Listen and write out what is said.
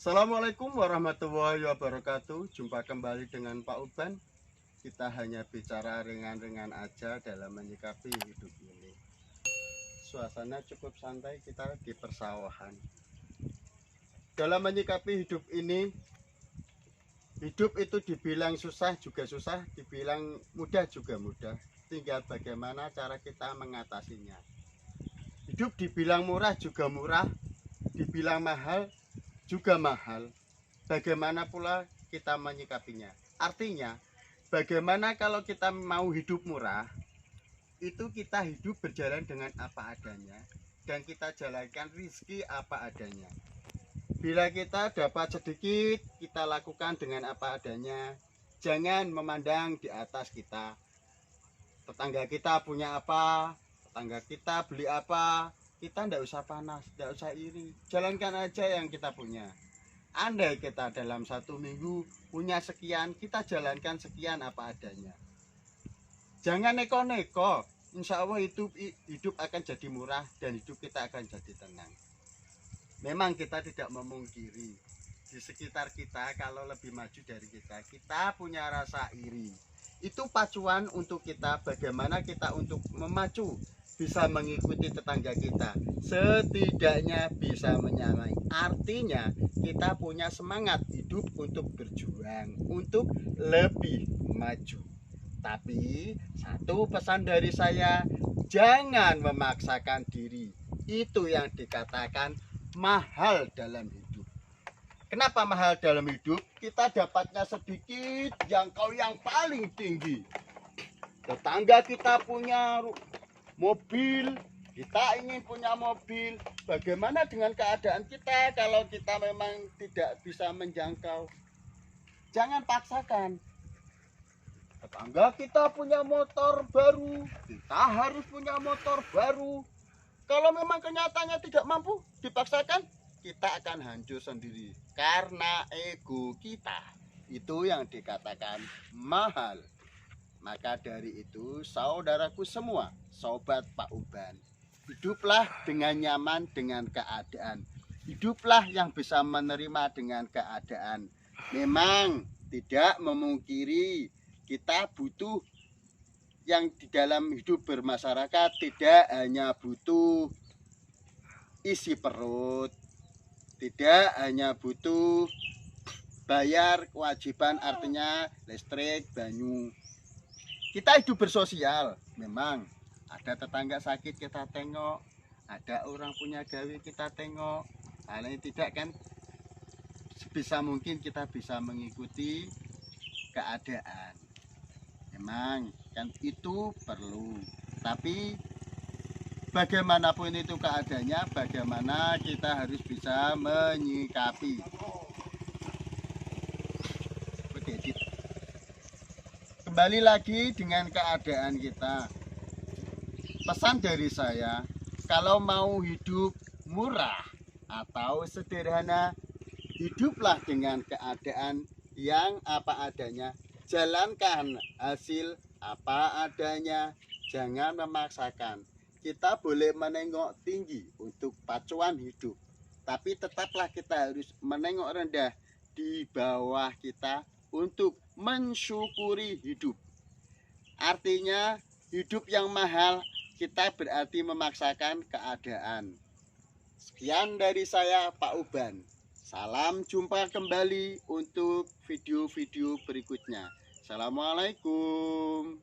Assalamualaikum warahmatullahi wabarakatuh. Jumpa kembali dengan Pak Uban. Kita hanya bicara ringan-ringan aja dalam menyikapi hidup ini. Suasana cukup santai, kita di persawahan. Dalam menyikapi hidup ini, hidup itu dibilang susah juga susah, dibilang mudah juga mudah. Tinggal bagaimana cara kita mengatasinya. Hidup dibilang murah juga murah, dibilang mahal juga mahal. Bagaimana pula kita menyikapinya? Artinya, bagaimana kalau kita mau hidup murah, itu kita hidup berjalan dengan apa adanya dan kita jalankan rizki apa adanya. Bila kita dapat sedikit, kita lakukan dengan apa adanya. Jangan memandang di atas kita. Tetangga kita punya apa, tetangga kita beli apa, kita tidak usah panas, tidak usah iri. Jalankan aja yang kita punya. Andai kita dalam 1 minggu punya sekian, kita jalankan sekian apa adanya. Jangan neko-neko. Insya Allah hidup akan jadi murah dan hidup kita akan jadi tenang. Memang kita tidak memungkiri di sekitar kita kalau lebih maju dari kita punya rasa iri. Itu pacuan untuk kita, bagaimana kita untuk memacu, bisa mengikuti tetangga kita, setidaknya bisa menyamai. Artinya kita punya semangat hidup untuk berjuang, untuk lebih maju. Tapi satu pesan dari saya, jangan memaksakan diri. Itu yang dikatakan mahal dalam hidup. Kenapa mahal dalam hidup? Kita dapatnya sedikit, jangkau yang paling tinggi. Tetangga kita punya mobil, kita ingin punya mobil. Bagaimana dengan keadaan kita kalau kita memang tidak bisa menjangkau? Jangan paksakan. Tetangga kita punya motor baru, kita harus punya motor baru. Kalau memang kenyataannya tidak mampu, dipaksakan, kita akan hancur sendiri karena ego kita. Itu yang dikatakan mahal. Maka dari itu, saudaraku semua, sobat Pak Uban, hiduplah dengan nyaman dengan keadaan. Hiduplah yang bisa menerima dengan keadaan. Memang tidak memungkiri kita butuh yang di dalam hidup bermasyarakat, tidak hanya butuh isi perut, tidak hanya butuh bayar kewajiban, artinya listrik, banyu. Kita hidup bersosial, memang ada tetangga sakit kita tengok, ada orang punya gawe kita tengok. Paling tidak kan sebisa mungkin kita bisa mengikuti keadaan. Memang kan itu perlu, tapi bagaimanapun itu keadaannya, bagaimana kita harus bisa menyikapi. Oke, kembali lagi dengan keadaan kita. Pesan dari saya, kalau mau hidup murah atau sederhana, hiduplah dengan keadaan yang apa adanya. Jalankan hasil apa adanya, jangan memaksakan. Kita boleh menengok tinggi untuk pacuan hidup, tapi tetaplah kita harus menengok rendah di bawah kita untuk mensyukuri hidup. Artinya hidup yang mahal, kita berarti memaksakan keadaan. Sekian dari saya, Pak Uban. Salam jumpa kembali untuk video-video berikutnya. Assalamualaikum.